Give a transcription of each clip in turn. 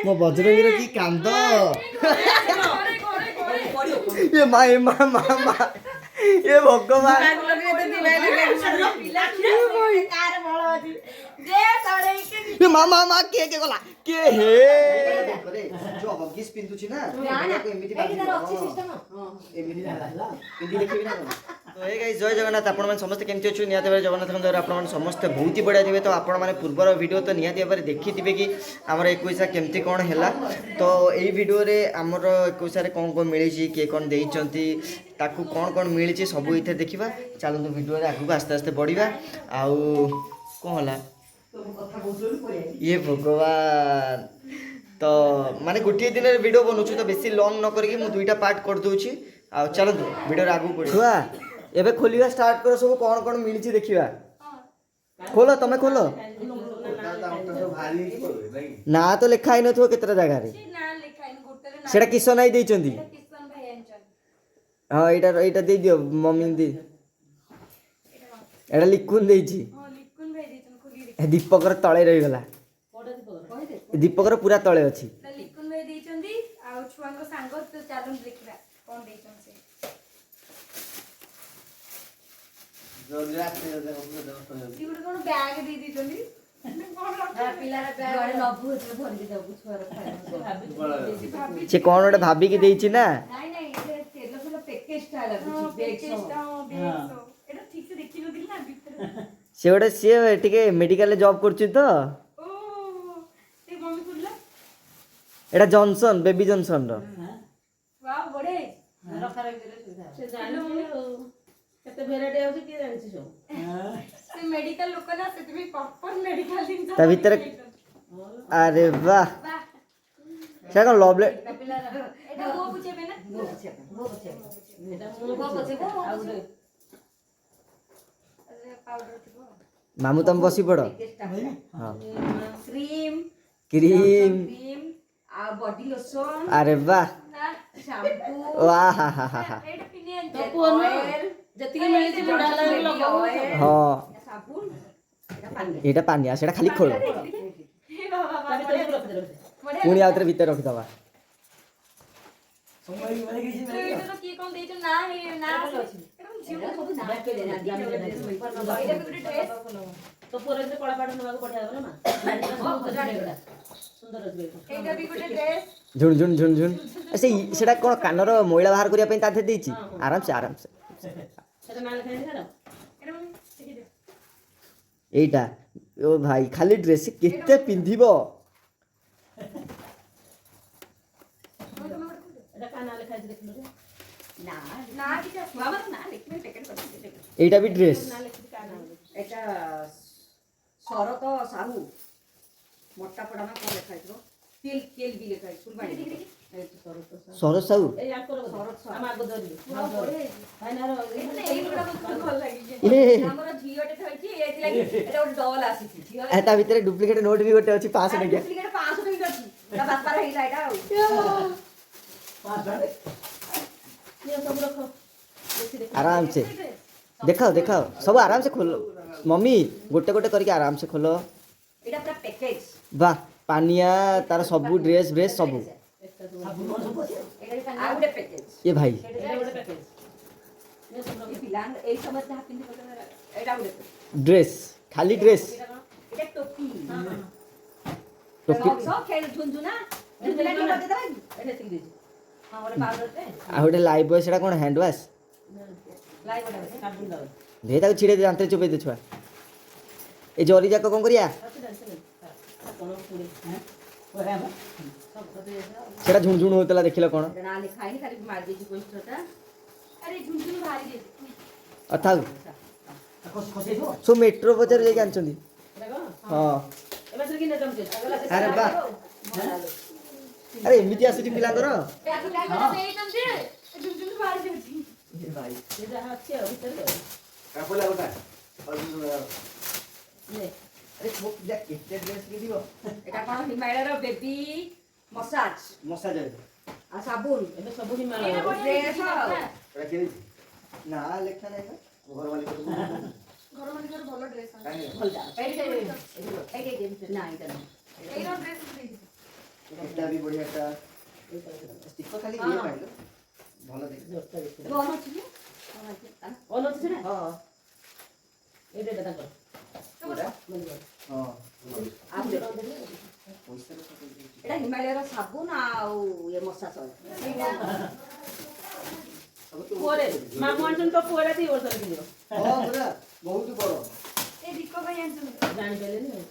ମୋ ବଜରଙ୍ଗୀର କି କାନ୍ଦ ଏ ମା ଏ ମା ମା ମା ଏ ଭଗବାନ ଏ ମା ମା ମା କିଏ କିଏ ଗଲା କିଏ ହେ ଯୋ ହଗିସ୍ ପିନ୍ଧୁଛି ନା ଏମିତି ଏମିତି ପିନ୍ଧି ଦେଖିବି ନା ତ ଏ ଗାଇସ୍ ଜୟ ଜଗନ୍ନାଥ ଆପଣମାନେ ସମସ୍ତେ କେମିତି ଅଛନ୍ତି ନିହାତି ଭାବରେ ଜଗନ୍ନାଥଙ୍କ ଦ୍ୱାରା ଆପଣମାନେ ସମସ୍ତେ ବହୁତ ହି ବଢ଼ିଆ ଥିବେ ତ ଆପଣମାନେ ପୂର୍ବର ଭିଡ଼ିଓ ତ ନିହାତି ଭାବରେ ଦେଖିଥିବେ କି ଆମର 21 କେମିତି କ'ଣ ହେଲା ତ ଏଇ ଭିଡ଼ିଓରେ ଆମର 21 କ'ଣ କ'ଣ ମିଳିଛି କିଏ କ'ଣ ଦେଇଛନ୍ତି ତାକୁ କ'ଣ କ'ଣ ମିଳିଛି ସବୁ ଏଇଥିରେ ଦେଖିବା ଚାଲନ୍ତୁ ଭିଡ଼ିଓରେ ଆଗକୁ ଆସ୍ତେ ଆସ୍ତେ ବଢ଼ିବା ଆଉ କ'ଣ ହେଲା ଇଏ ଭଗବାନ ତ ମାନେ ଗୋଟିଏ ଦିନରେ ଭିଡ଼ିଓ ବନାଉଛି ତ ବେଶୀ ଲଙ୍ଗ୍ ନ କରିକି ମୁଁ 2ଟା ପାର୍ଟ କରିଦେଉଛି ଆଉ ଚାଲନ୍ତୁ ଭିଡ଼ିଓରେ ଆଗକୁ ବଢ଼ିବା ଏବେ ଖୋଲିବା ଷ୍ଟାର୍ଟ କର ସବୁ କ'ଣ କ'ଣ ମିଳିଛି ଦେଖିବା ଖୋଲ ତମେ ଖୋଲ ନା ତ ଲେଖା ହେଇନଥିବ କେତେଟା ଜାଗାରେ ସେଟା କିଶନ ଭାଇ ଦେଇଛନ୍ତି ହଁ ଏଇଟା ଏଇଟା ଦେଇଦିଅ ମମି ଦେଇ ଏଇଟା ଲିକୁନ ଦେଇଛି ଦୀପକର ତଳେ ରହିଗଲା ଦୀପକର ପୁରା ତଳେ ଅଛି ସେ କ'ଣ ଗୋଟେ ଭାବିକି ଦେଇଛି ନା ସେ ଗୋଟେ ସିଏ ଟିକେ ମେଡିକାଲରେ ଜବ୍ କରୁଛି ତ ଏଇଟା ଜନସନ୍ ବେବି ଜନସନ୍ର କେତେ ଭେରାଇଟି ଅଛି କିଏ ଜାଣିଛି ସବୁ ସେ ମେଡିକାଲ ଲୋକ ନା ସେଥିପାଇଁ ପ୍ରପର ମେଡିକାଲ ଜିନିଷ ତା ଭିତରେ ଆରେ ବାଃ ସେଟା କ'ଣ ଲଭ୍ ଲେଟ୍ ଏଟା ମୋ ବୁଝେଇବେ ନା ପାଉଡର ଥିବ ମାମୁଁ ତମେ ବସି ପଡ଼ ହଁ କ୍ରିମ କ୍ରିମ ଆଉ ବଡି ଲୋସନ ଆରେ ବାଃ shampoo ୱାହା ହା ହା ହା ହା ଏଟା ପିନିଅନ୍ ଅଏଲ ଯେତିକି ମିଳିଛି ବୁଢା ଲାଗି ଲଗାଉ ହଁ ସାବୁନ ଏଟା ପାନି ଏଇଟା ପାନିଆ ସେଟା ଖାଲି ଖୋଳ ପୁଣି ଆଉଥରେ ଭିତରେ ରଖିଦବା ଏଇଟା କିଏ କଣ ଦେଇଛ ନା ନା ଅଛି ଏଟା ଝିଅ ସବୁ ନା ଏଇଟା ବି ଗୋଟେ ଡ୍ରେସ ତ ପୁରା ଯେ କଳା ପାଟ ନେବାକୁ ପଡିଆ ହବ ନା ସୁନ୍ଦର ଅଛି ଏଇଟା ବି ଗୋଟେ ଡ୍ରେସ ଝୁଣ ଝୁଣ ଝୁଣ ଝୁଣ ସେଟା କ'ଣ କାନର ମଇଳା ବାହାର କରିବା ପାଇଁ ତା ଦେହରେ ଦେଇଛି ଆରାମସେ ଆରାମସେ ସେଟା ନା ଲେଖା ହେଇନି ତାର ଏଟା ମୁଁ ଶିଖି ଦିଅ ଏଇଟା ଓ ଭାଇ ଖାଲି ଡ୍ରେସ୍ କେତେ ପିନ୍ଧିବ ଏଟା କା ନା ଲେଖା ହେଇଛି ଦେଖିଲୁ ନା ନା କିଛି ଛୁଆ ମାନେ ନା ଲେଖିବେ ପ୍ୟାକେଟ କରିଦେବେ ଏଇଟା ବି ଡ୍ରେସ୍ ନା ଲେଖିଛି କା ନା ଏଟା ଶରତ ସାହୁ ମୋଟା ପଡା ନା କଣ ଲେଖା ହେଇଥିବ କେଲ ବି ଲେଖା ହେଇଛି ଫୁଲବାଣୀ ସରସ ସାହୁ ଏଇ ଆଙ୍କର ଶରତ ସାହୁ ଆମ ଆଗ ଧରିଲି ଭାଇନାର ଏଇଗୁଡା ବହୁତ ଭଲ ଲାଗିଛି ଏ ଆମର ଝିଅଟେ ଥଇଛି ଏଇଥିଲା କି ଏଟା ଗୋଟେ ଡଲ୍ ଆସିଛି ଝିଅ ତା ଭିତରେ ଡୁପ୍ଲିକେଟ୍ ନୋଟ୍ ବି ଗୋଟେ ଅଛି 500 ଟଙ୍କିଆ ଡୁପ୍ଲିକେଟ 500 ଟଙ୍କା ଅଛି ତା ବାପାର ହେଇଲା ଏଟା ଆଉ ଇଏ ସବୁ ରଖ ଆରାମସେ ଦେଖାଅ ଦେଖାଅ ସବୁ ଆରାମସେ ଖୋଲ ମମି ଗୋଟେ ଗୋଟେ କରିକି ଆରାମସେ ଖୋଲ ଏଟା ପୁରା ପ୍ୟାକେଜ ବାଃ ପାନିଆ ତାର ସବୁ ଡ୍ରେସ୍ ବ୍ରେସ୍ ସବୁ ଆଉ ଗୋଟେ ପ୍ୟାକେଜ ଏ ଭାଇ ଏଟା ଗୋଟେ ପ୍ୟାକେଜ ପିଲା ଏଇ ସମୟ ଯାହା ପିନ୍ଧି ଏଇଟା ଗୋଟେ ଡ୍ରେସ୍ ଖାଲି ଡ୍ରେସ୍ ଏଟା ଟୋପି ଟୋପି ଖେଳ ଝୁନଝୁନା ଝୁନଝୁନା ଟିକେ ବଜେଇଦବା କି ଏଟା ଏତିକି ଦେଇଛି ହଁ ଗୋଟେ ପାଉଡରଟେ ଆଉ ଗୋଟେ ଲାଇଫ୍ ବୟ ସେଟା କ'ଣ ହ୍ୟାଣ୍ଡ ୱାଶ୍ ଲାଇଭ ଗୋଟେ କାଟୁନ ଦାও ଦେ ତାକୁ ଛିଡ଼େଇ ଦେ ଦାନ୍ତରେ ଚୋବେଇ ଦେ ଛୁଆ ଏ ଜରି ଯାକ କ'ଣ କରିବା କଣ ପୁରୀ ବଢିଆ ମ ସେଟା ଝୁଣ ଝୁଣ ହଉଥିଲା ଦେଖିଲ କ'ଣ ଏଟା ନା ଲେଖା ହେଇନି ଖାଲି ମାରି ଦେଇଛି ପୋଷ୍ଟରଟା ଆରେ ଝୁନଝୁନ ଭାରି ଦେଇଛି ଥାଉ ସବୁ ମେଟ୍ରୋ ବଜାର ଯାଇକି ଆଣିଛନ୍ତି ହଁ ଏବେ ସେ କିନେ ଦମ ଆରେ ବାଃ ଆରେ ଏମିତି ଆସୁଛି ପିଲାଙ୍କର ଝୁନଝୁନ ଭାରି ଦେଇଛି ଭାଇ ଏ ଯାହା ଅଛି ଆଉ ଭିତରେ ନେ କେତେ ଡ୍ରେସ୍ କିଣିବ ଏଟା କଣ ହିମାଳୟର ବେବି ମସାଜ ମସାଜ ଆଉ ସାବୁନ ଏବେ ସବୁ ହିମାଳୟ ଡ୍ରେସ ନା ଲେଖା ନାହିଁ ଘର ମାଲିକ ଘର ମାନଙ୍କର ଭଲ ଡ୍ରେସ ଭଲ ଯା ନା ଏଇଟା এটা ବି ବଢିଆଟା ଷ୍ଟିକର ଖାଲି ଇଏ ପାଇଲ ଭଲ ଦେଖ ଏବେ ଅନ୍ ଅଛି କି? ଅନ୍ ଅଛି ସେଟା ହଁ ଏଇଟା ତାଙ୍କର କୋଉଟା ହଁ ଆଉ ପଇସା କଥା ଏଇଟା ହିମାଳୟର ସାବୁନ ଆଉ ଇଏ ମଶା ସହ ପୁଅରେ ମାମୁଁ ଆଣିଛନ୍ତି ତ ପୁଅରେ 2 ବର୍ଷର କିଣିବ ହଁ ପୁରା ବହୁତ ବଡ ଏ ଦୀପ ଭାଇ ଆଣିଛନ୍ତି ଜାଣିପାରିଲେନି ଆଉ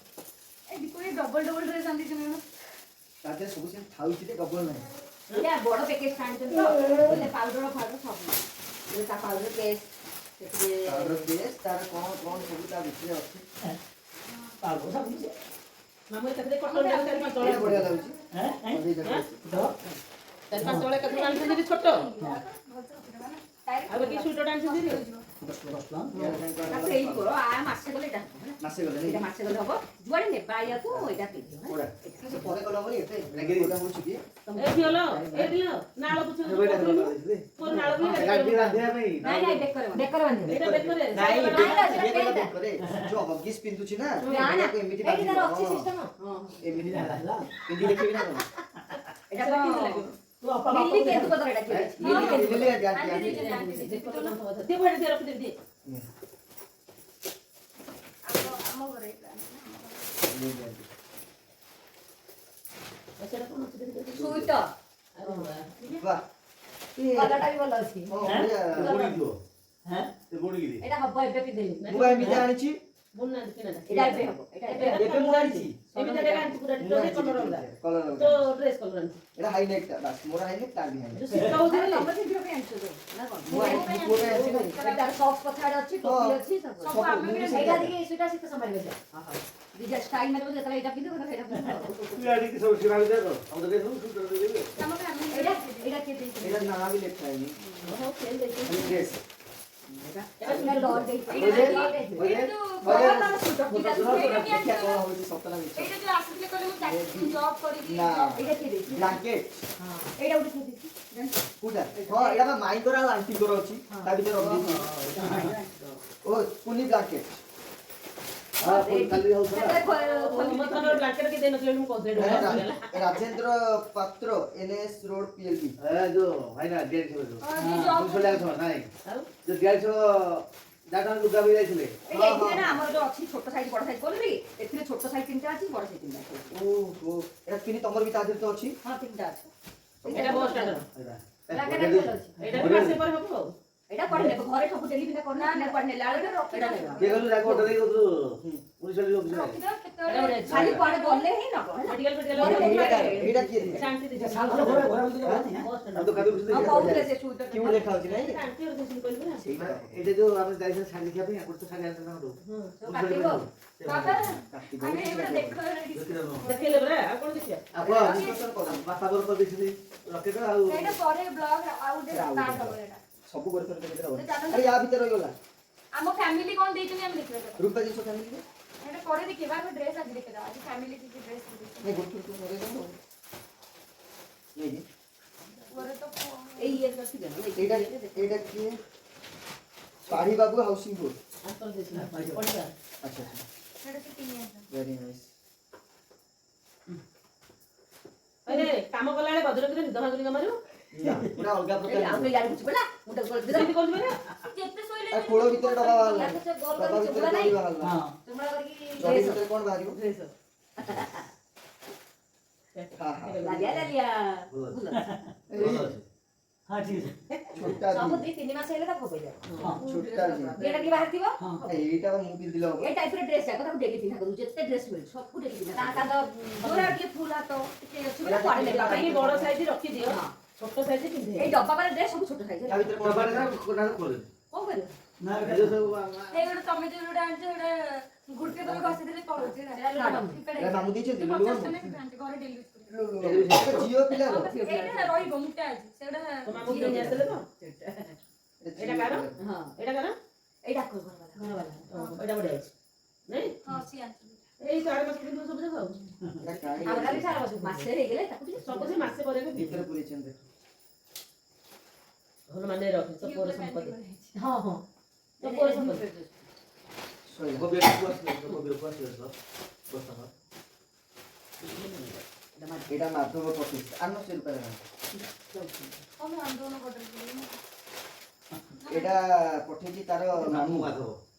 ଏ ଦୀପ ଭାଇ ଡବଲ ଡବଲ ଡ୍ରେସ୍ ଆଣିଛନ୍ତି ନା ତା ଦେହରେ ସବୁ ସେମିତି ଥାଉଛି ଯେ ଡବଲ ନାହିଁ ଏଇଟା ବଡ ପ୍ୟାକେଜ ଆଣିଛନ୍ତି ତ ବୋଲେ ପାଉଡର ଫାଉଡର ସବୁ ବୋଲେ ତା ପାଉଡର କେସ୍ ସେଥିରେ ପାଉଡର ବେସ୍ ତାର କଣ କଣ ସବୁ ତା ଭିତରେ ଅଛି ମାମୁଁ ଏକାଥରେ କଟନ ଡ୍ରେସ୍ 4-5 ତଳେ ଏଇଟା ବଢିଆ ଲାଗୁଛି ହାଁ ଅଧିକ ଦେଖ 4-5 ତଳେ ଏକାଥରେ ଆଣିଛନ୍ତି ଛୋଟ ଆଉ ବାକି ସୁଇଟର ଆଣିଛନ୍ତି ତାପରେ ଏଇ କର ଆ ମାସେ ଗଲେ ଏଇଟା ହବ ହେଲା। ମାସେ ଗଲେ ଏଇଟା ମାସେ ଗଲେ ହବ ଯୁଆଡେ ନେବା ଆଇବାକୁ ଏଇଟା ପିନ୍ଧିବ ହେଲା। କୋଉଟା ସେ ପରେ କଲା ପରେ ଏତେ କୋଉଟା ହଉଛି କି ଏଠି ହଲ ଏଠି ଲ ନାଳ ପୁଛୁ ମୋର ନାଳ ବି ନାଇଁ ନାଇଁ ବେକରେ ବାନ୍ଧିବ ଏଇଟା ବେକରେ ନାଇଁ ନାଇଁ, ଇଏ କଲା ବେକରେ ଯୋଉ ହଗିସ୍ ପିନ୍ଧୁଛି ନା ଏଟାକୁ ଏମିତି ଏଇଠି ତାର ଅଛି ବାନ୍ଧିବ ସିଷ୍ଟମ ଏମିତି ପିନ୍ଧି ଦେଖିବି ନା କଣ ଏଇଟା କଣ ମିଲି କେନ୍ଦୁପତ୍ର ଏଇଟା କିଏ ଦେଇଛି? ଇଏ ମିଲି ଲିଲି କେନ୍ଦୁପତ୍ର। ଆଣ୍ଟି ଦେ ଭାଇ ଦେ ରଖି ଦେ ଆମ ଘରେ ସେଟା କୋନ ଅଛି ଦେଖି ଦେ ସୁଇଟ ଆରେ ବାଃ ବାহ କଲରଟା ବି ଭଲ ଅଛି ହଁ ବଢିଆ ଏଇଟା ହବ ଏବେ ପିନ୍ଧିଲି ମୁଁ ଏମିତି ଆଣିଛି ବୁନା କିନା ଏଇଟା ଏବେ ହବ ଏଇଟା ଏବେ ଏବେ ମୁଁ ଆଣିଛି ଏମିତି ଦେଖା ଆଣିଛି ପୁରା ଡିଟୋ କଲର ଅଲଗା କଲର ତ ଡ୍ରେସ୍ କଲର ଆଣିଛି ଏଟା ହାଇ ନେକ୍ ଟା ବାସ୍ ମୋର ହାଇ ନେକ୍ ତାର ବି ହାଇ ନେକ୍ ଶୀତ ହଉଛି ତମେ ବୋଲି ପିନ୍ଧିବା ପାଇଁ ଆଣିଛ ତ ନା କଣ ମୁଁ ପୁଅ ପାଇଁ ଆଣିଛି ନା ଏଇଟାର ସକ୍ସ ପଛଆଡେ ଅଛି ଟୋପି ଅଛି ସବୁ ସବୁ ମୁଁ ବି ଏଇଟା ସେଇଟା ଟିକେ ସେଇଟା ଶୀତ ସମୟରେ ବେଶୀ ଦିଜା ଷ୍ଟାଇଲ ମାରିବ ଯେତେବେଳେ ଏଇଟା ପିନ୍ଧିବ ସେତେବେଳେ ଏଇଟା ପିନ୍ଧିବ ଆମ ଫ୍ୟାମିଲି ଏଇଟା ଏଇଟା କିଏ ଦେଇଛି ଏଟା ନାଁ ବି ଲେଖା ହେଇନି ହଉ ଖେଳ ଦେଖି ଖାଲି ଡ୍ରେସ୍ ଏଇଟା ଡଲ୍ ଦେଇଛି ଦେଖିଆ ଏଇଟା କଣ ହଉଛି ସତ ନା ମିଛ ଯୋଉ ଆସିଥିଲେ କହିଲେ ମୁଁ ଜବ୍ କରିକି ନା ଏଇଟା କିଏ ଦେଇଛି ବ୍ଲାଙ୍କେଟ୍ ଏଇଟା ଗୋଟେ କିଏ ଦେଇଛି କୋଉଟା ହଁ ଏଟା ବା ମାଇଙ୍କର ଆଉ ଆଣ୍ଟିଙ୍କର ଅଛି ତା ଭିତରେ ରଖିଦେଇଛି ଓ କୁନି ବ୍ଲାଙ୍କେଟ୍ ମତର ବ୍ଲାଙ୍କେଟ କି ଦେଇ ନଥିଲେ ମୁଁ କହୁଥିଲି ରାଜେନ୍ଦ୍ର ପାତ୍ର ଏନଏସ୍ ରୋଡ ପିଏଲପି ଏଇଟା ଏଥିରେ ନା ଆମର ଯୋଉ ଅଛି ଛୋଟ ସାଇଜ ବଡ ସାଇଜ କହିଲି ଏଥିରେ ଛୋଟ ସାଇଜ 3ଟା ଅଛି ବଡ ସାଇଜ 3ଟା ଅଛି ଓହୋ ଏଟା କିନି ତମର ବି ତା ଦେହରେ ତ ଅଛି ହଁ 3ଟା ଅଛି ଏଟା ବସ୍ ଷ୍ଟାଣ୍ଡ ବ୍ଲାଙ୍କେଟ ଭଲ ଅଛି ଏଟା ବି ମାସେ ପରେ ହବ ଆଉ ଏଇଟା କୁଆଡେ ନେବ ଘରେ ସବୁ ଡେଲି ପିନ୍ଧା କରୁନା ନା କୁଆଡେ ନେଲା ବେଳେ ଏଇଟା ନେବ ରଖିଦବା କେତେବେଳେ ଖାଲି କୁଆଡେ ଗଲେ ହିଁ ନବ ହେଲା ମେଡିକାଲ ମେଡିକାଲ ଏଇଟା କିଏ ଦେଇଛି? ଶାନ୍ତି ଦେଇଛି ବସ୍ ଷ୍ଟାଣ୍ଡ ଆଉ କହୁଥିଲେ ସେ ସୁଇଟର କେଉଁ ଲେଖା ହଉଛି ନାଇଁ ଶାନ୍ତି ଆଉ କିଛି କହିଲି ନା ସେଇଟା ସବୁ କାଟିବ ବାବା କାଟି ଆମେ ଦଉଛି ଏଗୁଡ଼ା ଦେଖ ଦେଖେଇଲେ ପରା ଆଉ କଣ ଦେଖିବା ସେଇଟା ପରେ ବ୍ଲଗ ଆଉ ଗୋଟେ ଷ୍ଟାର୍ଟ ହବ ଏଇଟା ସବୁ କରିଥିବ କେତେ ହବ ଆରେ ୟା ଭିତରେ ରହିଗଲା ଆମ ଫ୍ୟାମିଲି କଣ ଦେଇଛନ୍ତି ଆମେ ଦେଖିବା ତାକୁ। ରୂପା ଜିନିଷ ଫ୍ୟାମିଲି ଏଇଟା ପରେ ଦେଖିବା ଆମେ ଡ୍ରେସ୍ ଆଜି ଦେଖିବା ଆଜି ଫ୍ୟାମିଲି କିଛି ଡ୍ରେସ୍ ଦେଇଛନ୍ତି ନାଇଁ ଗୋଟେ ତୁ ମରେ ଯାଉ ନେଇ ପରେ ତ ଏଇ ଇଏ ଅଛି ନା ଏଇଟା ଏଇଟା କିଏ ପାଢୀ ବାବୁ ହାଉସିଂ ବୋର୍ଡ ଆଙ୍କର ଦେଇଥିଲା ପଡ଼ିବା ଆଚ୍ଛା ଆଚ୍ଛା ସେଇଟା ସେ କିଣି ଆଣିଛନ୍ତି ଭେରି ନାଇସ୍ ଆରେ କାମ କଲା ବେଳେ ଭଦ୍ରକରେ ନିଦ ଭାଗୁରି ମାରିବ ପୁରା ଅଲଗା ଏଇ ପ୍ରକାର ଆମେ ଇଆଡେ ବୁଝିବ ନା ମୁଁ ତାକୁ କହିଲି ସେମିତି କରୁଛୁ ପରା ଯେତେ ଶୋଇଲେ ଆ ଖୋଳ ଭିତରେ ଡବା ବାହାରିଲା ୟାକୁ ସେ ଗୋଲ ଡବା କରିକି ଭିତରେ ଚୁମୁଳା ଦହି ନାହିଁ ବାହାରିଲା ଚୁମୁଳା କରିକି ଦହି ଭିତରେ କଣ ବାହାରିବ ଡ୍ରେସ୍ ହଁ ହଁ ଲାଲିଆ ଲାଲିଆ ଭଲ ଛୋଟା ସବୁ ବି 2-3 ମାସ ହେଲେ ତାକୁ ପଇଲା ଛୋଟା ବି ଏଇଟା କି ବାହାରିଥିବ ଏଇଟା ମୁଁ ପିନ୍ଧିଲେ ହବ এই টাইপের ড্রেস যাক তাକୁ ডেলি পিন্ধা কरू যেতে ড্রেস মিল সবକୁ ডেলি ପିନ୍ଧା ତା ତା ଯୋରା ଟିକେ ফুল ହାତ ଟିକେ ଅଛି ବୋଲେ କୁଆଡେ ନେବା ପାଇଁ କାହିଁକି ବଡ ସାଇଜ ରଖିଦିଅ ଛୋଟ ସାଇଜ ପିନ୍ଧେ এই ଡବା ବାଲା ଡ୍ରେସ ସବୁ ଛୋଟ ସାଇଜ ତା ଭିତରେ କଣ ବାହାରିଲା? କଣ କରିବ ଏଇଗୁଡ଼ା ତମେ ଯୋଉ ଯୋଉଟା ଆଣିଛ ସେଇଟା ଗୋଟେ ତମେ ଘଷିଦେଲେ ପଳଉଛି ଏଇଟା ମାମୁଁ ଦେଇଛନ୍ତି ଲୁଲୁ ମାମୁଁ ଘରେ ଡେଲି ୟୁଜ୍ କରିବି ଏଇଟା ଝିଅ ପିଲାର ଏଇଟା ରହିବ ମୋଟା ଅଛି ସେଗୁଡ଼ା ତ ମାମୁଁ କିଣି ଆସିଲେ ତ ଏଇଟା କାର? ହଁ ଏଇଟା କର এইটা কই ঘর বালা ଏଇଟା ବଢିଆ ଅଛି ନାଇଁ ହଁ ସିଏ ଆଣିଛନ୍ତି ଏଇ 4 ମାସ ପିନ୍ଧିବ ସବୁ ଯାକ ଆଉ ଏଇଟା କାହିଁ আমরা ବି সারা বছর মাসে হয়ে গেলে তাকু ଟିକେ ସବୁ ସେ ମାସେ ପରେ ବି ଭିତରେ ପୁରେଇଛନ୍ତି ଦେଖ ଭଲ ମାନେ ରଖେ ତ ପର ସମ୍ପତ୍ତି হ্যাঁ হ্যাঁ ତ ପର ସମ୍ପତ୍ତି ଶୋଇଲା এটা ଏଇଟା ମାଧବ ପଚିଶ ଆନ ସେ ରୂପାରେ କଣ ଆନ୍ଦୋଳନ କରିଦେଲି ଏଇଟା ପଠେଇଛି ତାର ମାମୁଁ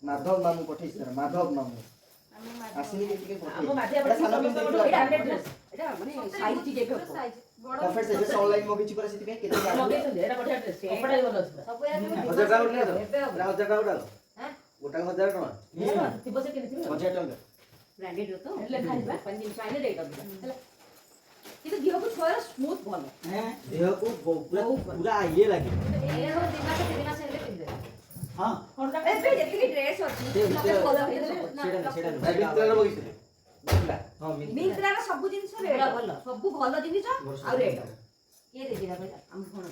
ମାଧବ ମାମୁଁ ପଠେଇଛି ତାର ମାଧବ ମାମୁଁ ଆସିନି ଟିକେ ଆମ ମାଝିଆ ପଟେ ସମସ୍ତଙ୍କଠୁ ବ୍ରାଣ୍ଡେଡ ଡ୍ରେସ ଏଟା ମାନେ ସାଇଜ ଟିକେ ହେବ ସାଇଜ ବଡ ପରଫେକ୍ଟ ସାଇଜ ଅନଲାଇନ ମଗେଇଛି ପରା ସେଥିପାଇଁ କେତେ ଲଗେଇଛନ୍ତି ଏଟା ବଢିଆ ଡ୍ରେସ କପଡା ବି ଭଲ ଅଛି ପୁରା। ସବୁ ଏରା ହଜାର ଟଙ୍କା ଉଠିଲା ତ? ଏବେ ହବ। ନା 1000 ଟଙ୍କା ଉଠାଲ? ହାଁ? ଗୋଟାକୁ 1000 ଟଙ୍କା? ଥିବ ସେ କିଣିଥିବେ ଆଉ। 1000 ଟଙ୍କା ବ୍ରାଣ୍ଡେଡ ତ ଲେଖା ହେଇଯିବା। ପାଣି ଜିନିଷ ଆଇଲେ ରେଟ୍ ଅଧିକା ହେଲା କିନ୍ତୁ ଦିହକୁ ଛୁଆର ସ୍ମୁଥ ଭଲ ଦେହକୁ ପୁରା ଇଏ ଲାଗେ। ଏ ହଉ 2 ମାସ 3 ମାସ ହେଲେ ପିନ୍ଧିବେ ହଁ କଣଟା ଏବେ ଯେତିକି ଡ୍ରେସ୍ ଅଛି ମତେ ଭଲ ହେଇଛି ଭାଇ ବିତ୍ରାର ବଗିଥିଲେ। ବୁଝିଲା? ହଁ ମିନି ମିନ୍ତ୍ରାର ସବୁ ଜିନିଷ ରେଟ୍ ପୁରା ଭଲ ଭଲ। ସବୁ ଭଲ ଜିନିଷ ଆଉ ରେଟ୍ କିଏ ଦେଇଥିଲା କହିଲା ଆମ କଣ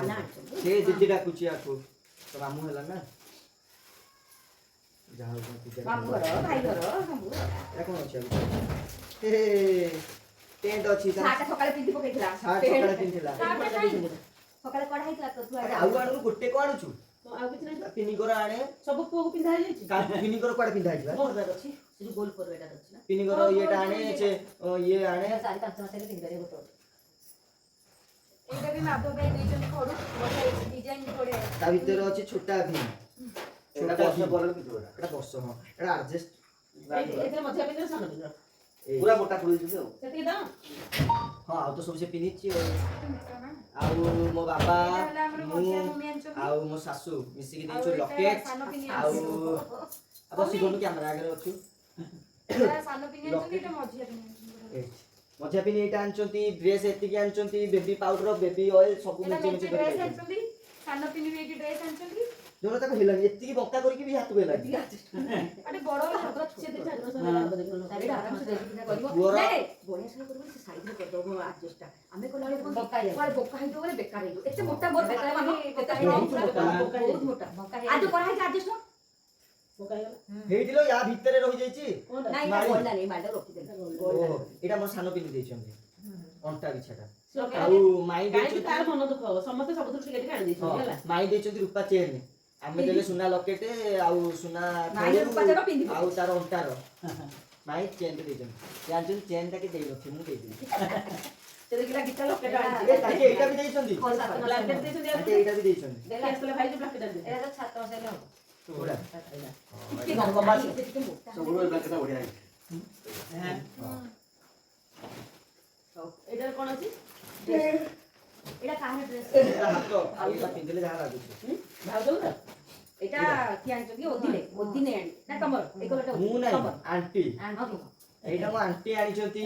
ନା ସେ ଦିଦି ଡାକୁଛି ଆକୁ ତ ମାମୁଁ ହେଲା ନା ଯାହା ହଉ ପୂଜା ମାମୁଁ ଘର ଭାଇ ଘର ସବୁ ଏଟା କଣ ଅଛି ହେ ଟେଣ୍ଟ ଅଛି ତା ସାର୍ଟ ସକାଳେ ପିନ୍ଧି ପକେଇଥିଲା ସାର୍ଟ ସକାଳେ ପିନ୍ଧିଥିଲା ସକାଳେ କଢା ହେଇଥିଲା ତ ତୁ ଆରେ ଆଉ ଆଣୁ ଗୋଟେ କଣ ଆଣୁଛୁ ଆଉ କିଛି ନାହିଁ ପିନିକର ଆଣେ ସବୁ ପୁଅକୁ ପିନ୍ଧା ହେଇଯାଇଛି ପିନିକର କୁଆଡେ ପିନ୍ଧା ହେଇଥିଲା ମୋର ବ୍ୟାଗ ଅଛି ସେ ଯୋଉ ଗୋଲ ପର ଏଟା ଅଛି ନା ପିନିକର ଇଏଟା ଆଣେ ସେ ଇଏ ଆଣେ 4-5 ମାସ ହେଲେ ପିନ୍ଧିପାରିବ ଗୋଟେ ଏଇଟା ବି ମାଧବ ଭାଇ ଦେଇଛନ୍ତି ଖଡୁ ବଢିଆ ହେଇଛି ଡିଜାଇନ ବଢିଆ ହେଇଛି ତା ଭିତରେ ଅଛି ଛୋଟା ଭି ଏଟା ବର୍ଷ ପରେ ପିନ୍ଧିବ ଏଟା। ଏଟା ବର୍ଷ ହଁ ଏଟା ଆଡଜଷ୍ଟ ଏଥିରେ ମଝିଆ ପିନ୍ଧିବ ସାନ ପିନ୍ଧିବ ପୁରା ମୋଟା ଖୋଲିଛି ଆଉ। ସେତିକି ଦାମ ହଁ ଆଉ ତ ସବୁ ସେ ପିନ୍ଧିଛି ଏଇଟା ଆଉ ମୋ ବାବା ହେଲା ଆମର ମୁଁ ମଝିଆ ମମି ଆଣିଛନ୍ତି ଆଉ ମୋ ଶାଶୁ ମିଶିକି ଆଉ ଦେଇଛୁ ଏଇଟା ଲକେଟ ସାନ ପିନି ଆଉ ଆଣିଛନ୍ତି ବସି ଗଲୁ କ୍ୟାମେରା ଆଗରେ ଅଛୁ ଏଇଟା ସାନ ପିନି ଆଣିଛନ୍ତି ଏଇଟା ମଝିଆ ପିନି ଆଣିଛନ୍ତି ମଝିଆ ପିନି ଏଇଟା ଆଣିଛନ୍ତି ଡ୍ରେସ୍ ଏତିକି ଆଣିଛନ୍ତି ବେବି ପାଉଡର ବେବି ଅଏଲ ସବୁ ଏଇଟା ମିଶି ମିଶି ମେଞ୍ଚେ ଡ୍ରେସ୍ ଆଣିଛନ୍ତି ସାନ ପିନି ବି ଏଇଠି ଡ୍ରେସ୍ ଆଣିଛନ୍ତି ଯୋଉଟା ତାକୁ ହେଲାନି ଏତିକି ବଙ୍କା କରିକି ବି ହାତକୁ ହେଲାନି ଆରେ ବଡ ହାତ ସେ ଦି ଚାରି ମାସ ହେଲା ହବ ଦେଖିବ ଏଇଟା ଆରାମସେ ଦେଇକିନା କରିବ ପୁଅର- ନାଇଁ ବଢିଆ ସାରା କରିବ ସେ ସାଇଜରେ କରିଦବ ଆଡଜଷ୍ଟଟା ଆମେ କଲା ବେଳେ କଣ କୁଆଡେ ବକା ହେଇଯିବ ବୋଲେ ବେକାର ହେଇଯିବ ଏତେ ମୋଟା ମୋର ବେକାର ମାନେ କେତେ ବହୁତ strong ମୋଟା। ବହୁତ ମୋଟା ଆଜି କରାହେଇଛି ଆଡଜଷ୍ଟ ପକା ହେଇଗଲା ହେଇଥିଲ ୟା ଭିତରେ ରହିଯାଇଛି କୋଉଟା ନାଇଁ ମାଳି। ଗଲାନି ମାଡ ରଖିଦେଲି ଓହୋ ଏଇଟା ମୋର ସାନ ପିନି ଦେଇଛନ୍ତି ଅଣ୍ଟା ବିଛାଟା ଆଉ ଆଉ ମାଇଁ କାହିଁକି ତାର ଦେଇଛନ୍ତି ମନ ଦୁଃଖ ହବ ସମସ୍ତେ ସବୁଥିରୁ ଟିକେ ଟିକେ ଆଣି ଦେଇଛନ୍ତି ହେଲା ମାଇଁ ଦେଇଛନ୍ତି ରୂପା ଚେନ୍ ଆମେ ଦେଲେ ସୁନା ଲକେଟ ଆଉ ସୁନା ମାଇଁ ଥଳି, ରୂପା ଚେନ୍ ପିନ୍ଧିବ। ଆଉ ତାର ଅଣ୍ଟାର ମାଇଁ ଚେନ୍ ଦେଇଛନ୍ତି ଜାଣିଛନ୍ତି ଚେନ୍ ଟା କି ଦେଇନଥିବେ ମୁଁ ଦେଇଦେଲି ସେ ଦେଖିଲା ଗୀତା ଲକେଟ ଏ ଆଣିଛି ତାଙ୍କେ ଏଇଟା ବି ଦେଇଛନ୍ତି ବ୍ଲାଙ୍କେଟ ଦେଇଛନ୍ତି ତାଙ୍କେ ଏଇଟା ବି ଦେଇଛନ୍ତି ଦେଖି ଆସିଲେ ଭାଇ ଯୋଉ ବ୍ଲାଙ୍କେଟ ଆଣିଛି ଏଇଟା 7 ମାସ ହେଲେ ହବ କୋଉଟା? ଟିକେ ଗରମ ଅଛି ଟିକେ ମୋଟା ସବୁବେଳେ ବ୍ଲାଙ୍କେଟ ବଢିଆ ହେଇଛି। ଏଇଟାରେ କଣ ଅଛି ଏଇଟା କାହାର ଡ୍ରେସ୍ ଏଇଟା ହାତ ଆଉ ଏଇଟା ପିନ୍ଧିଲେ ଯାହା ଲାଗୁଛି ଭାଉଜଙ୍କର ଏଇଟା କିଏ ଆଣିଛନ୍ତି ଓଦିନେ ଆଣି ନା ତମର ଏଇ କଲରଟା ମୁଁ ନାହିଁ ତମର ଆଣ୍ଟି ଆଣ୍ଟି ଏଇଟା ମୋ ଆଣ୍ଟି ଆଣିଛନ୍ତି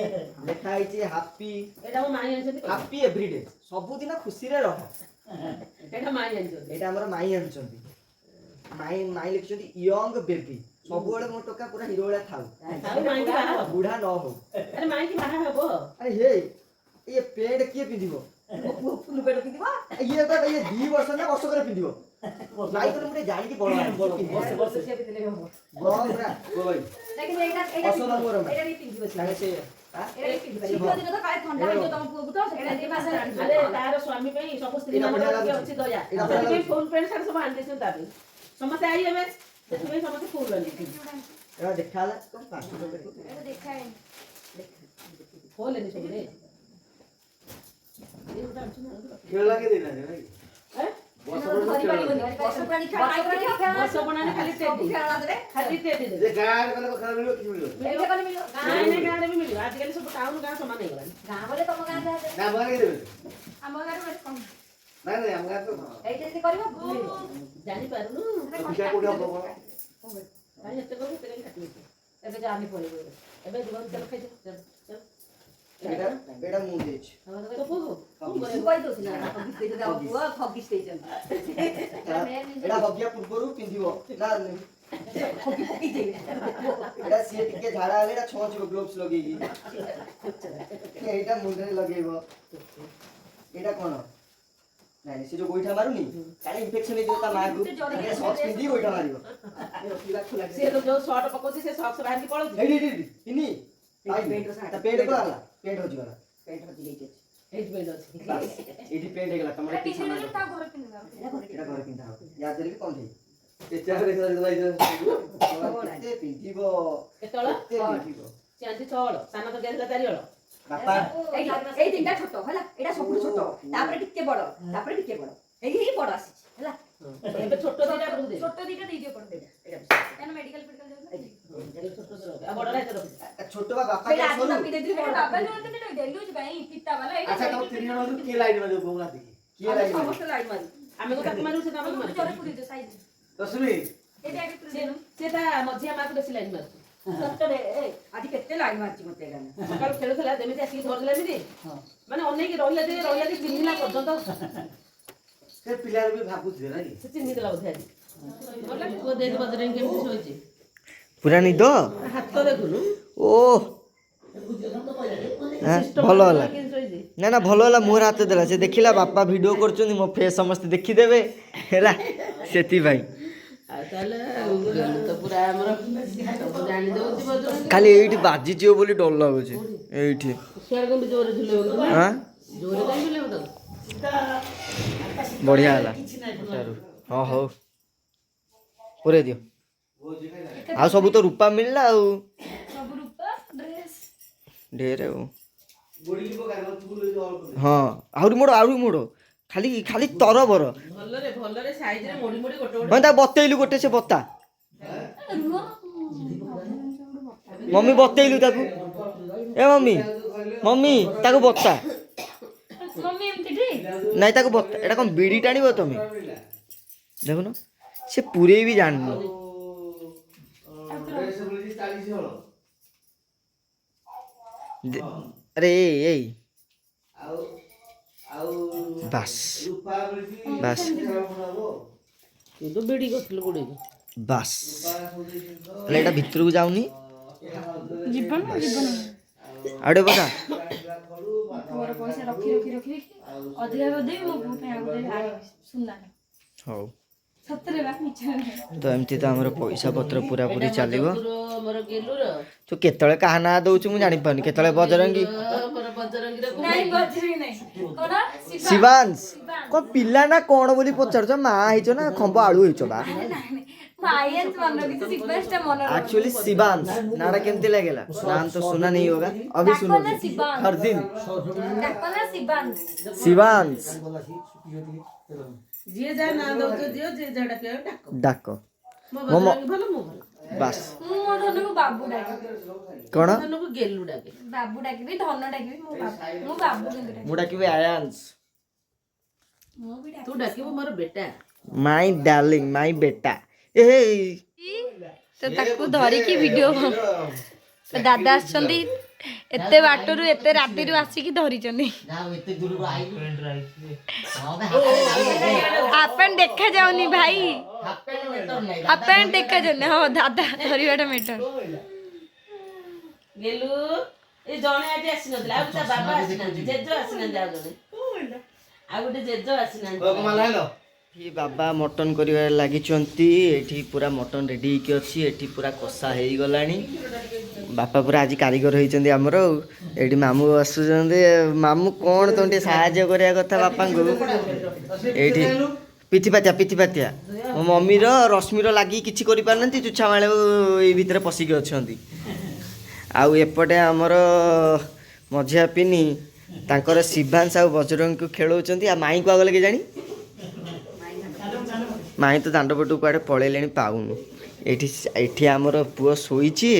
ଲେଖା ହେଇଛି ହାପି ଏଇଟା ମୋ ମାଇଁ ଆଣିଛନ୍ତି ହାପି ଏଭ୍ରିଡେ ସବୁଦିନ ଖୁସିରେ ରହ ଏଇଟା ମାଇଁ ଆଣିଛନ୍ତି ଏଇଟା ଆମର ମାଇଁ ଆଣିଛନ୍ତି ମାଇଁ ମାଇଁ ଲେଖିଛନ୍ତି ୟଙ୍ଗ ବେବି ସବୁବେଳେ ମୋ ଟୋକା ପୁରା ହିରୋ ଭଳିଆ ଥାଉ ଆଉ ମାଇଁକି ବାହା ହବ ବୁଢା ନ ହଉ ଆରେ ମାଇଁକି ବାହା ହବ ଆରେ ହେ ଇଏ ପେଣ୍ଟ କିଏ ପିନ୍ଧିବ ଫୁଲ ପେଟ ପିନ୍ଧିବ ଇଏ ବା ଇଏ 2 ବର୍ଷ ନା ବର୍ଷକରେ ପିନ୍ଧିବ ମାଇଁ କହିଲେ ମୁଁ ଟିକେ ଜାଣିକି ବଡ ବର୍ଷେ ବର୍ଷେ ସିଏ ପିନ୍ଧିଲେ ହବ ଗରମ ପୁରା କୋଇ କିନ୍ତୁ ଏଇଟା ଅସଲ ମୋର ମା। ଏଇଟା ବି ପିନ୍ଧିବ ସିଏ। ତାହେଲେ ସେ ଏଇଟା ବି ପିନ୍ଧିବ ଶୀତ ଦିନ ତ କାଳେ ଥଣ୍ଡା ହେଇଯିବ ତମ ପୁଅକୁ ତ ସେଇଟା 2 ମାସ ଆରେ ତାର ସ୍ୱାମୀ ପାଇଁ ସବୁ ସ୍ତ୍ରୀ ଏଇଟା ବଢିଆ ମାନଙ୍କର ଲାଗୁଛି। ଅଛି ଦୟା ଏଇଟା ବଢିଆ ସେଥିପାଇଁ ଲାଗୁଛି। ଫୁଲ ପ୍ୟାଣ୍ଟ ସାର୍ଟ ସବୁ ଆଣିଦେଇଛନ୍ତି ତା ପାଇଁ ସମସ୍ତେ ଆଇ ହେବେ ସେଥିପାଇଁ ସମସ୍ତେ ଫୁଲ ଆଣିଦେଇଛନ୍ତି ଏଇଟା ଦେଖା ହେଲା କଣ 500 ଟଙ୍କା ଏଇଟା ଦେଖାଏନି ଖୋଲେନି ସବୁ ରେ ଏଇ ଗୋଟେ ଆଣିଛୁ ନା ଖେଳ ଲାଗେ ଦେଇନାହାନ୍ତି ନାଇଁ କି? ବର୍ଷ ପରେ ଧରି ଖେଳ ପାରିବନି ଲାଗେ। ବର୍ଷ ପ୍ରାଣୀ ଖେଳ ବର୍ଷ ବନାନି ଖାଲି ଟେଡି ଖାଲି ଟେଡି ଯେ ଦେବେ ଗାଁରେ ଗଲେ ଖେଳ ମିଳିବ କିଛି ମିଳିବ ଏଇଟା କଲେ ମିଳିବ ଗାଁ ଏନେ ଗାଁରେ ବି ମିଳିବ ଆଜିକାଲି ସବୁ ଟାଉନ ଗାଁ ସମାନ ହେଇଗଲାଣି ଗାଁ ବୋଲେ ତମ ଗାଁ ଯାହା ଦେବେ। ନା ଆମ ଗାଁରେ ଦେବେ ଆମ ଗାଁରେ ଗୋଟେ କଣ ନାଇଁ ନାଇଁ ଆମ ଗାଁରେ ତ ଏଇଟା ଯଦି କରିବ ମିଳିବ ଜାଣିପାରୁନୁ ଅଧିକା କୋଉଠି ହବ କଣ? କାହିଁ ଏତେ କରୁ ଏତେ କାହିଁ କାଟି ଦେଇଛୁ ଏବେ ଯାହା ଆମେ ପଳେଇବ ଏବେ ଜୀବନ ଚାଲ ଖାଇଛୁ ଚାଲ ଚାଲ ଏଇଟା ମୁଁ ଦେଇଛି ତ ପୁଅକୁ ମୁଁ କହିଦଉଛି ନା ହଗିସ୍ ଦେଇଛନ୍ତି ଆମ ପୁଅ ହଗିସ୍ ଦେଇଛନ୍ତି ଏଇଟା ହଗିଆ ପୂର୍ବରୁ ପିନ୍ଧିବ ନା ଏଇଟା ସିଏ ଟିକେ ଝାଡା ହେଲେ ଏଇଟା ଛଅଁଚିବ ଗ୍ଲୋଭ୍ସ ଲଗେଇକି ଏଇଟା ମୁଣ୍ଡରେ ଲଗେଇବ ଏଇଟା କଣ ନାଇଁ ସେ ଯୋଉ ଗୋଇଠା ମାରୁନି କାଳେ ଇନଫେକ୍ସନ ହେଇଯିବ ତା ମାଆକୁ ଟିକେ ସକ୍ସ ପିନ୍ଧିକି ଗୋଇଠା ମାରିବ ସେ ତ ଯୋଉ ସର୍ଟ ପକଉଛି ସେ ସକ୍ସ ବାହାରିକି ପଳଉଛି ଏଇଠି ପିନି ତା ପେଣ୍ଟ କୁଆ ହେଲା ପେଣ୍ଟ ହଜିଗଲା ପେଣ୍ଟ ହଜି ଯାଇଛି ଏଇଠି ପେଣ୍ଟ ଅଛି ବାସ୍, ଏଇଠି ପେଣ୍ଟ ହେଇଗଲା ତମର ଏଇଟା କିଛି ପିନ୍ଧିଲେ ନାହିଁ ତା ଘରେ ପିନ୍ଧିବା ଏଇଟା ଘରେ ପିନ୍ଧା ହବ ୟା ଦେହରେ ବି କଣ୍ଢେଇ ଏତେ ଆଡେ ଖେଳ ଲାଗିବ କେତେ ପିନ୍ଧିବ କେତେବେଳେ କେତେ ପିନ୍ଧିବ ସେ ଆଣିଛି 6 ହଳ ସାନ ତ ଦିଆଥିଲା 4 ହଳ ବାପା ଏଇ ତିନିଟା ଛୋଟ ହେଲା ଏଇଟା ସବୁଠୁ ଛୋଟ ତାପରେ ଟିକେ ବଡ ଏଇ ବଡ ଆସିଛି ହେଲା ଏବେ ଛୋଟ ଦିଟା ରଖି ଦେ ଛୋଟ ଦିଟା ଦେଇଦିଅ ପଡ ଏଇଟା କାରଣ ମେଡିକାଲ ଫେଡିକାଲ ଯାଉଛନ୍ତି ଛୋଟ ଆଉ ବଡ ରାଇତ ରଖି ଛୋଟ ବା ବାପା ସେଇଟା ଆଜି ସରୁ ବାପି ଦେଇଥିଲି ବଡ ବାବା ଯୋଉନ୍ତି ତ ଡେଲୁଜ ପାଇଁ ପିତା ବାଲା ଏଇଟା ଆଚ୍ଛା ତମ ତିନି ଜଣ କିଏ ଲାଇଟ୍ ମାରିବ କହୁନାହାନ୍ତି କି କିଏ ଆମେ ଲାଇଟ୍ ମାରିବ ସମସ୍ତେ ଲାଇଟ୍ ମାରି ଆମେ କଣ ତାକୁ ମାରିବୁ ସେ ତାକୁ ଜୋରେ ମାରିବୁ ପୁରୀ ଦିଅ ସାଇଜ ରଶ୍ମି ଏଇଟା ଆগে ପୁରୀ ଦିଅ ସେ ତା ମଝିଆ ମାକୁ ବେଶୀ ଲାଇନ୍ ମାରୁଛି ସତରେ ଆଜି କେତେ ଲାଇଟ୍ ମାରିଛି ମତେ ଏଇଟା ସକାଳୁ ଖେଳୁଥିଲା ଯେମିତି ଆସିକି ଧରିଲା ଏମିତି ମାନେ ଅନେଇକି ରହିଲା ଯେ ଚିହ୍ନିଲା ପର୍ଯ୍ୟନ୍ତ ସେ ପିଲାର ବି ଭାବୁଥିବେ ନାଇଁ ସେ ଚିହ୍ନିଦେଲା ବୋଧେ ଆଜି ଗଲା ପୁଅ ଦେଇକି ବଜରଙ୍ଗୀ କେମିତି ଶୋଇଛି ପୁରା ନିଦ ହାତ ଦେଖୁନୁ ଓ ଭଲ ହେଲା କେମିତି ଶୋଇଛି ନା ନା ଭଲ ହେଲା ମୁହଁରେ ହାତ ଦେଲା ସେ ଦେଖିଲା ବାପା ଭିଡ଼ିଓ କରୁଛନ୍ତି ମୋ ଫେସ୍ ସମସ୍ତେ ଦେଖିଦେବେ ହେଲା ସେଥିପାଇଁ ଆଉ ତାହେଲେ ଗେଲୁ ତ ପୁରା ଆମର ସବୁ ଜାଣି ଦଉଛି ବଜରଙ୍ଗୀ ଖାଲି ଏଇଠି ବାଜିଯିବ ବୋଲି ଡର ଲାଗୁଛି ଏଇଠି ସିଆଡ଼େ କେମିତି ଜୋରେ ଝୁଲେଇବ ହଁ ଜୋରେ କାହିଁ ଝୁଲେଇବ ତାକୁ ବଢ଼ିଆ ହେଲା ହଁ ହଉ ପୁରେଇ ଦିଅ ଆଉ ସବୁ ତ ରୂପା ମିଳିଲା ଆଉ ସବୁ ରୂପା ଡ୍ରେସ ଢେର ଆଉ ଗୋଡି ପକା ତୁ ଅଳ୍ପ ହଁ ଆହୁରି ମୋଡ଼ ଖାଲି ଖାଲି ତରବର ଭଲରେ ସାଇଜରେ ମୋଡ଼ି ମୋଡ଼ି ଗୋଟେ ମାନେ ତାକୁ ବତେଇଲୁ ଗୋଟେ ସେ ବତା ମମି ବତେଇଲୁ ତାକୁ ଏ ମମି ତାକୁ ବତା ମମ୍ମି ଏମିତି ଠିକ ନାଇଁ ତାକୁ ବତା ଏଇଟା କ'ଣ ବିଡ଼ି ଟାଣିବ ତମେ ଦେଖୁନ ସେ ପୁରେଇ ବି ଜାଣିନି ଡ୍ରେସ୍ ମିଳିଛି 40 ହଳ ଆରେ ଏଇ ଆଉ ଆଉ ବାସ୍ ରୂପା ମିଳିଛି ବାସ୍ କିନ୍ତୁ ବିଡ଼ି କରିଥିଲୁ ଗୁଡ଼ିକି ବାସ୍ ହେଲେ ଏଇଟା ଭିତରକୁ ଯାଉନି ଜୀବନ ଜୀବନ ଆଉ ଗୋଟେ କଥା ପୁଅର ପଇସା ରଖି ଅଧିକା କରିଦେବି ମୋ ପୁଅ ପାଇଁ ଆଉ ଗୋଟେ ଆଣିବି ସୁନା ହଉ ସତରେ ବା ମିଛ ତ ଏମିତି ତ ଆମର ପଇସା ପତ୍ର ପୁରାପୁରି ଚାଲିବ ଆମର ଗେଲୁର ତୁ କେତେବେଳେ କାହା ନାଁ ଦଉଛୁ ମୁଁ ଜାଣିପାରୁନି କେତେବେଳେ ବଜରଙ୍ଗୀ ଆମର ବଜରଙ୍ଗୀର ନାଇଁ ବଜରଙ୍ଗୀ ନାଇଁ କଣ ଶିବାଂଶ କ'ଣ ପିଲା ନା କ'ଣ ବୋଲି ପଚାରୁଛ ମା ହେଇଛ ନା ଖମ୍ବ ଆଳୁ ହେଇଛ ବା आयंस मनो किसी सिग्नेस्ट मनो एक्चुअली शिवांश नाड़ा केमती लगेला नाम तो सुना नहीं होगा अभी सुनो हर दिन डाकना शिवांश शिवांश ଯିଏ ଯାହା ନାଁ ଦଉଛ ଦିଅ ଯିଏ ଯାହା ଡାକିବ ଡାକ डाक ମୋ ବଜରଙ୍ଗୀ ଭଲ ମୁଁ ଭଲ बस ମୁଁ ମୋ ଧନକୁ ବାବୁ ଡାକିବି कौन ଧନକୁ ଗେଲୁ ଡାକେ ବାବୁ ଡାକିବି ଧନ ଡାକିବି ମୁଁ ବାବୁ କିନ୍ତୁ ଡାକିବି मुड़ा की आयांश ମୁଁ ବି ତୁ ଡାକିବୁ ମୋର ବେଟା माय डार्लिंग माय बेटा ए ତ ତାକୁ ଧରିକି ଭିଡିଓ ଦାଦା ଆସିଛନ୍ତି ଏତେ ବାଟରୁ ଏତେ ରାତିରୁ ଆସିକି ଧରିଛନ୍ତି ହାଫ ପ୍ୟାଣ୍ଟ ଦେଖା ଯାଉନି ଭାଇ ହାଫ ପ୍ୟାଣ୍ଟ ଦେଖା ଯାଉନି ହଁ ଦାଦା ଧରିବାଟା ମେଟର ଗେଲୁ ଏ ଜଣେ ଆଜି ଆସିନଥିଲା ଆଉ ତା ବାବା ଆସିନାହାନ୍ତି ଜେଜ ଆସିନାହାନ୍ତି ଆଉ ଗୋଟେ ଜେଜ ଆସିନାହାନ୍ତି बाबा मटन करिवार लागिचंती एठी पूरा मटन रेडी ହେଇକି ଅଛି एठी पूरा कषा ହେଇ गलानी बापा पूरा आज कारीगर होइचंदी हमर एठी मामू आसुचंदी मामू कोन तोंटे सहाय्य करिया कथा बापा को एठी पिथिपातिया मो मम्मी रो रश्मि रो लागि किछि करि पारनंती चुछा माळे ए भीतर पसी के अछंती आउ एपटे हमर मझिया पिनी तांकर शिवांश आ बजरंग को खेलौचंती आ माई को आगले के जानी माई तो दांड पटू कुआड़े पलैले पाऊनु एठी आमर पुओ शोची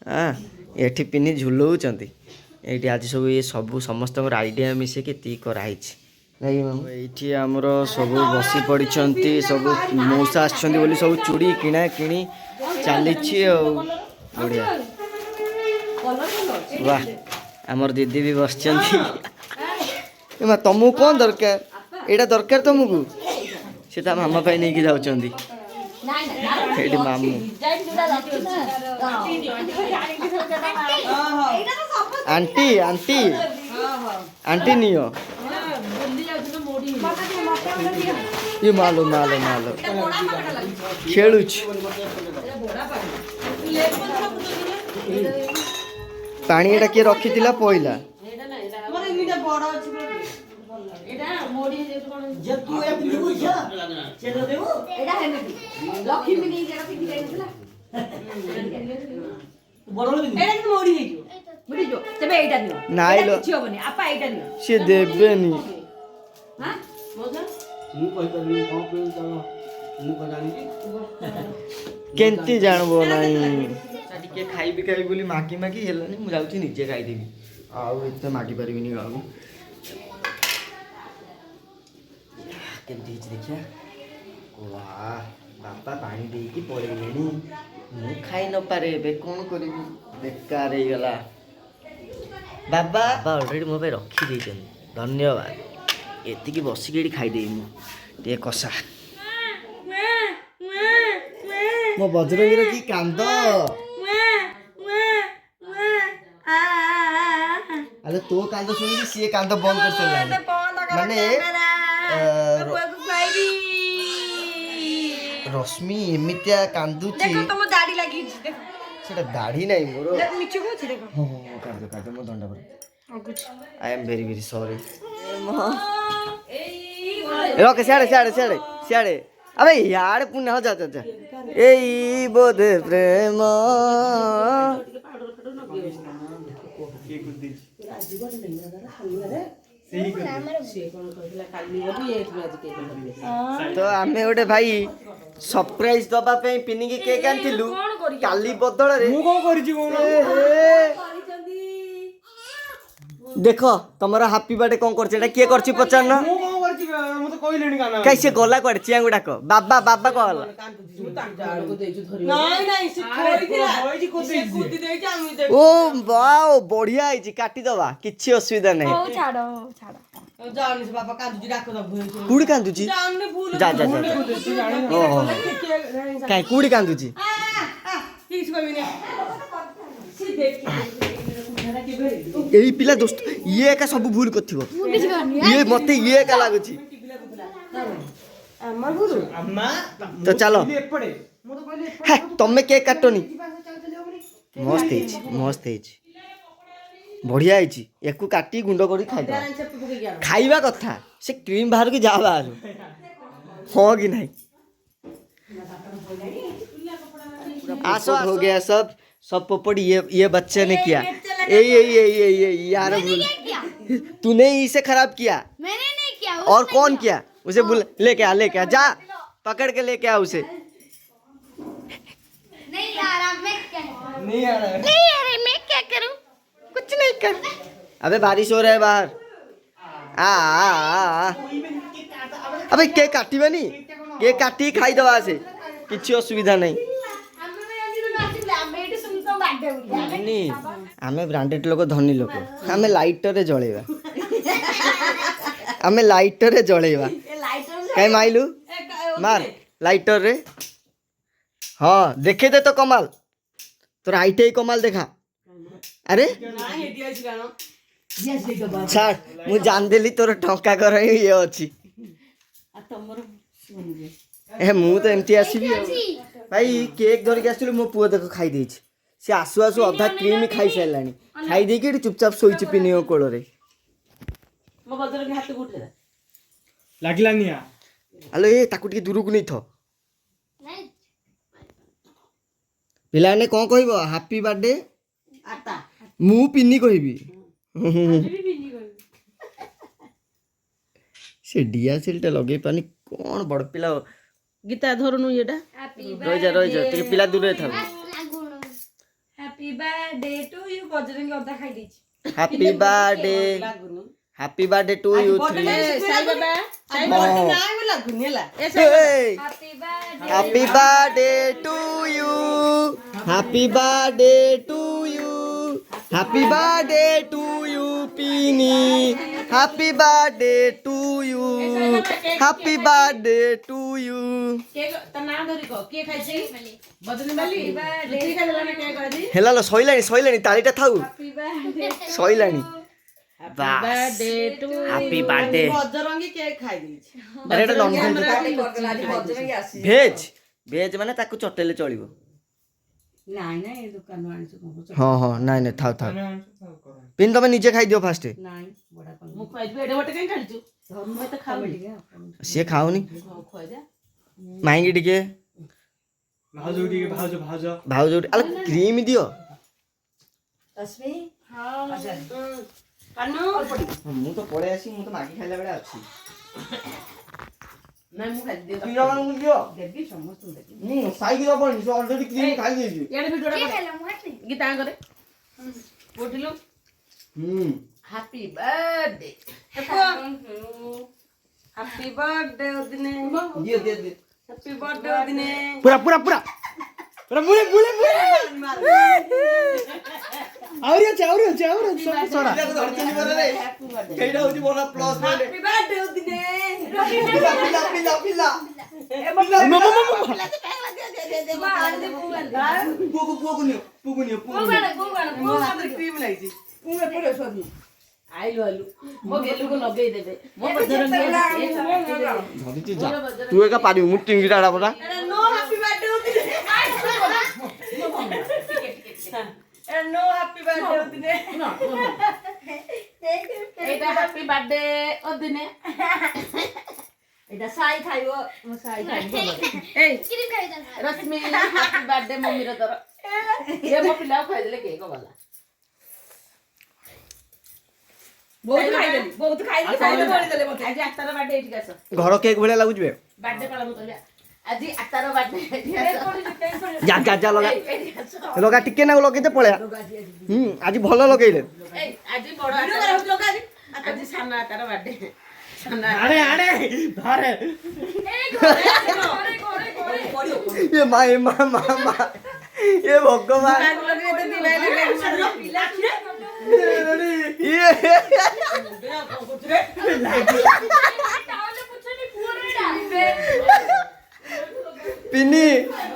हाँ एठी पिनी झुलाऊँच ये आज सब ये सब समस्त आइडिया मिसेक कराई ये आमर सब बसी पड़ी सब मौसा आसछंती बोली सब चूड़ी किणा किणी चली बढ़िया वाह आमर दीदी भी बस तुमको कौन दरकार एटा दरकार तुमको से मामा पाई नहीं कि जाउचंदी एडी मामू आंटी आंटी आंटी नियो ये मालो मालो मालो खेलुछ पानी एटा के रखी थिला पहिला ବୁଢୀ ଯୋ ତେବେ ଏଇଟା ନିଅ ନାଇଁ ଏଇଟା ଲୋ। କିଛି ହବନି ଆପା ଏଇଟା ନିଅ ସିଏ ଦେବେନି। ହାଁ ମଉସା ମୁଁ କହିପାରିବି କଣ କହିବି ତମ ମୁଁ କଣ ଜାଣିଛି କେମିତି ଜାଣିବ ନାହିଁ ଟିକେ ଖାଇବି ଖାଇବି ବୋଲି ମାଗି ମାଗି ହେଲାନି ମୁଁ ଯାଉଛି ନିଜେ ଖାଇଦେବି ଆଉ ଏତେ ମାଗି ପାରିବିନି କାହାକୁ କେମିତି ହେଇଛି ଦେଖିଆ ୱାଆ ବାପା ପାଣି ଦେଇକି ପଳେଇଲେଣି ମୁଁ ଖାଇ ନପାରେ ଏବେ କ'ଣ କରିବି ବେକାର ହେଇଗଲା ବାବା ଅଲରେଡ଼ି ମୋ ପାଇଁ ରଖିଦେଇଛନ୍ତି ଧନ୍ୟବାଦ ଏତିକି ବସିକି ଏଠି ଖାଇଦେବି ମୁଁ ଟିକେ କଷା ମୋ ବଜରଙ୍ଗୀର କି କାନ୍ଦ ଆରେ ତୋ କାନ୍ଦ ଶୁଣିକି ସିଏ କାନ୍ଦ ବନ୍ଦ କରିସାରିଲାଣି ମାନେ ରଶ୍ମି ଏମିତିଆ କାନ୍ଦୁଛି ତମ ଦାଢି ଲାଗିଛି ଦେଖ ସେଟା ଦାଢି ନାହିଁ ମୋର ମିଛ କହୁଛି ଦେଖ ହଁ କାନ୍ଦ ମୋ ଦଣ୍ଡ ପରେ ଆଇ ଏମ୍ ଭେରି ଭେରି ସରି ରଖେ ସିଆଡ଼େ अबे यार पुण्य हो जा एई बोधे प्रेम तो आमे गोटे भाई सरप्राइज दबा पे पिनी के केक आनथिलु काली बदल रे मु को करिछि कोन देखो तमरा हैप्पी बर्थडे कोन करछ एटा के करछि पचार न मु कोन करछि मु तो कहिलेनी काना कैसे गला कोड चियांगु डाको बाबा बाबा कहला ନାଇଁ ନାଇଁ ସେ କହିଥିଲା ସେ କୁଦି ଦେଇଛି ଆମେ ଦେଖ ओ वाओ बढ़िया है जी काटी दवा किछि असुविधा नहीं ହଉ ଛାଡ ଜାଣି ସେ ବାପା କାନ୍ଦୁଛି ଡାକ ଦବୁ कुड़ी कांदुची ଜାଣି ଭୁଲ जा जा जा ओहो काई कुड़ी कांदुची କିଛି କହିବିନି ସେ ଦେଖି एही पिला दोस्त ये का सब भूल करथिबो ये मते ये का लागुची तो चलो हे तमे केक काटोनी मस्त है बढ़िया है याकू काटी गुंड करी खाई खाइबा कथा से क्रीम बाहर की जा बाहर हाँ कि नहीं आसो हो गया सब पोपड़ ये बच्चे ने किया ये यार तूने इसे खराब किया मैंने नहीं किया और कौन किया उसे बुला लेके आ जा पकड़ के लेके आ उसे नहीं यार अब मैं क्या नहीं आ रहा है नहीं यार मैं क्या करूं कुछ नहीं कर अबे बारिश हो रहा है बाहर आ अबे केक काटिबनी केक काटी खाई दवा से किछि असुविधा नहीं नहीं आमे ब्रांडेड लोक धनी लोक आमे लाइटर रे जळेबा आमे लाइटर रे जळेबा काई माइलू मार लाइटर रे हाँ देखे दे तो कमाल तोर आईटे कमाल देखा अरे छाड़ मु जान देली तोर टंका कर ये अछि ए मु तो एमती आसीबी भाई केक धरिक आसलु मो पुओ देखो खाई देछि से आसु आसु अधा क्रीम खाई सारलानी खाई देकी चुपचाप सोईछि पिनियो कोलो रे ମୋ ବଦର ହାତ ଗୁଠେଲା ଲାଗିଲାନି ଆ हेलो ए ताकू टिके दूर को नहीं थो पिलाने कौन कहबो हैप्पी बर्थडे ଆତା मु पिन्नी कहबी से डिया सेलटा लगे पानी कौन बड़ पिला ଗୀତା ଧରୁନୁ ଏଟା रह जा टिके पिला दूर रे था happy birthday to you Bajrangi अदा खाई देछि happy birthday to you 3 Sai Baba ନାଇଁ ମୁଁ ଲାଗୁନି ହେଲା ଏ happy birthday to you happy birthday to you happy birthday to you पीनी happy birthday to you happy birthday to you cake ତା ନାଁ ଧରି କହ କିଏ ଖାଇଛି ବଦନି ବାଲି ଠିକ ହେଲା ନା କେକ୍ ଆଜି हेला लो सइलानी तालीटा थाउ सइलानी birthday to happy birthday Bajrangi cake ଖାଇ ଦେଇଛି अरे एटा नॉन भेज भेज माने ताकू चटेले चलिबो ନାଇଁ ନାଇଁ ଏ ଦୋକାନରୁ ଆଣିଛୁ କଣ କରୁଛ हां नाइ थाउ पिन तमे निजे खाई दियो फास्ट ନାଇଁ ବଡା କଣ ମୁଁ ଖୁଆଇବି ଏଡେ ଗୋଟେ କାଇଁ ଖାଇଛୁ ଧର୍ମ ତ ଖାଉନି ଟିକେ से खाउनी ଖୁଆଇ ଦେ मांगी टिके ଭାଉଜ ଟିକେ ଭାଉଜ भाउजो अल क्रीम दियो ତସ୍ମୀ କାନୁ ମୁଁ ତ ପଳେଇ ଆସି ମୁଁ ତ ମାଗି ଖାଇଲା ବେଳେ ଅଛି ନାଇଁ ମୁଁ ଖାଇଦିଏ ପିଲା ମାନଙ୍କୁ ଦିଅ ଦେବି ସମସ୍ତଙ୍କୁ ଦେବି ସାଇକି ଦବନି ସେ ଅଲରେଡି କ୍ରିମ ଖାଇ ଦେଇଛି ଇଆଡେ ଭିଡିଓଟା କିଏ କର ଖାଇଲା ମୁଁ ଖାଇଲି ଗୀତା ଆଙ୍କରେ ଉଠିଲୁ ହାପି ବାର୍ଥଡେ ହାପି ବାର୍ଥଡେ ଦିନେ ଦିଅ ଦିଅ ଦିଅ ହାପି ବାର୍ଥଡେ ଦିନେ ପୁରା ପୁରା ପୁରା ପୁରା ମୁଳେ ମୁଳେ ମୁଳେ ଆହୁରି ଅଛି ସବୁ ସରା ପିଲାକୁ ଧରିଛନ୍ତି ବୋଲେ ହାପି ବାର୍ଥଡେ ସେଇଟା ହଉଛି ମୋର ପ୍ଲସ୍ ପଏଣ୍ଟ ହାପି ବାର୍ଥଡେ ଦିନେ ପିଲା ପିଲା ପୁଅକୁ ନିଅ କ୍ରିମ ଲାଗିଛି ମୁଁ ଏପଟେ ସରି ଆଇଲୁ ଆଇଲୁ ମୋ ଗେଲୁକୁ ଲଗେଇ ଦେବେ ମୋ ବଜରଙ୍ଗୀ ଧରିଛି ଯା ତୁ ଏକା ପାରିବୁ ମୁଁ ଟିଙ୍ଗିଟା ପରା नो हैप्पी बर्थडे नो हैप्पी बर्थडे दिने ଏଇଟା ହାପି ବାର୍ଥଡେ ଓ ଦିନେ ଏଟା ସାଇ ଖାଇବ ମୁଁ ସାଇ ଖାଇବ ଏଇ କ୍ରିମ ଖାଇଦା ରଶ୍ମି ହାପି ବାର୍ଥଡେ ମମ୍ମିର ତୋର ଏ ମୋ ପିଲାକୁ ଖାଇଦେଲେ କେକ ଗଲା ବହୁତ ଖାଇଦେଲି ବହୁତ ଖାଇଦେଲି ଖାଇଦେଲି ବଳିଦେଲେ ମତେ ଆଜି ଆତାର ବାର୍ଥଡେ ଏଠିକି ଆସ ଘର କେକ୍ ଭଳିଆ ଲାଗୁଛି ବେ ବାର୍ଥଡେ ପାଳନ କରିବା ଆଜି ଆତାର ବାର୍ଥଡେ ଏଠିକି ଆସ ଯା ଯା ଯା ଲଗା ଏଠିକି ଆସ ଲଗା ଟିକେ ନା ଲଗେଇତେ ପଳେଆ ଆଜି ଭଲ ଲଗେଇଲେ ଏଇ ଆଜି ବଡ ଆଜି ସାନ ଆତାର ବାର୍ଥଡେ ସାନ ଆଣେ ଆଣେ ଧରେ ଏ ମା ଏ ଭଗବାନ ଇଏ पिन्नी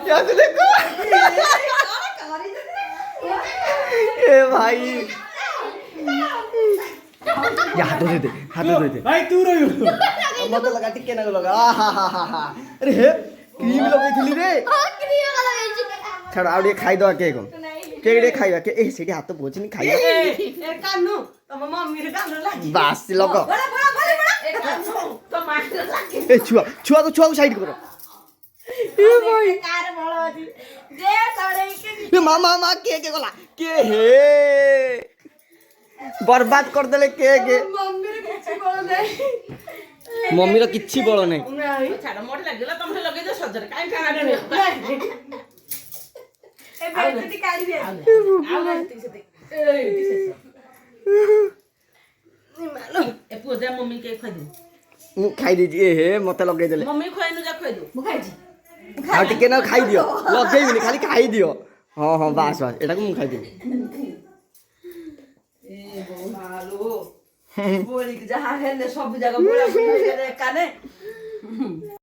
क्या तू देखो ए भाई ये हाथों से दे ଭାଇ ତୁ ରହିବୁ मत लगा टिके ना लगा आहा अरे हे क्रीम लगे थी रे କ୍ରିମ ଲଗାଇଛି छाड़ आउ खाई दो केक केक रे खाइबा के ए सेठी हाथ पोछनी खाइबा ए कान्नु तम मम्मी रे कान्नु लागि बस लग बड़ा बड़ा बड़ा ए कानू तो मास्टर लागे ए छुआ को साइड करो ए भाई कार बळ अछि जे तड़े के ए मामा के गला के हे बर्बाद कर देले केक मम्मी रे किछि बळ नै मम्मी रो किछि बळ नै ଛାଡ଼ ମୋଟେ ଲାଗିଲା ତମେ ଲଗେଇ ଦିଅ ସଜରେ କାଇଁ କାଣା ए बेटी काढी दे ଆଉ ନା ସେତିକି ସେତିକି ଏଇଠି ଶେଷ ଏ ପୁଅ ଯା ମମ୍ମି କେକ୍ ଖୁଆଇଦେବୁ खाई दीजिए ए हे मते लगे देले मम्मी खुआइनु जा खुआइदेବୁ मु खाइछि आ टिके ना खाई दियो लगेइबिनी खाली खाई दियो हां हां बस बस एटा को मु खाई देबी ए मालो बोली जहाँ हेले सब जगह बोला बोले काने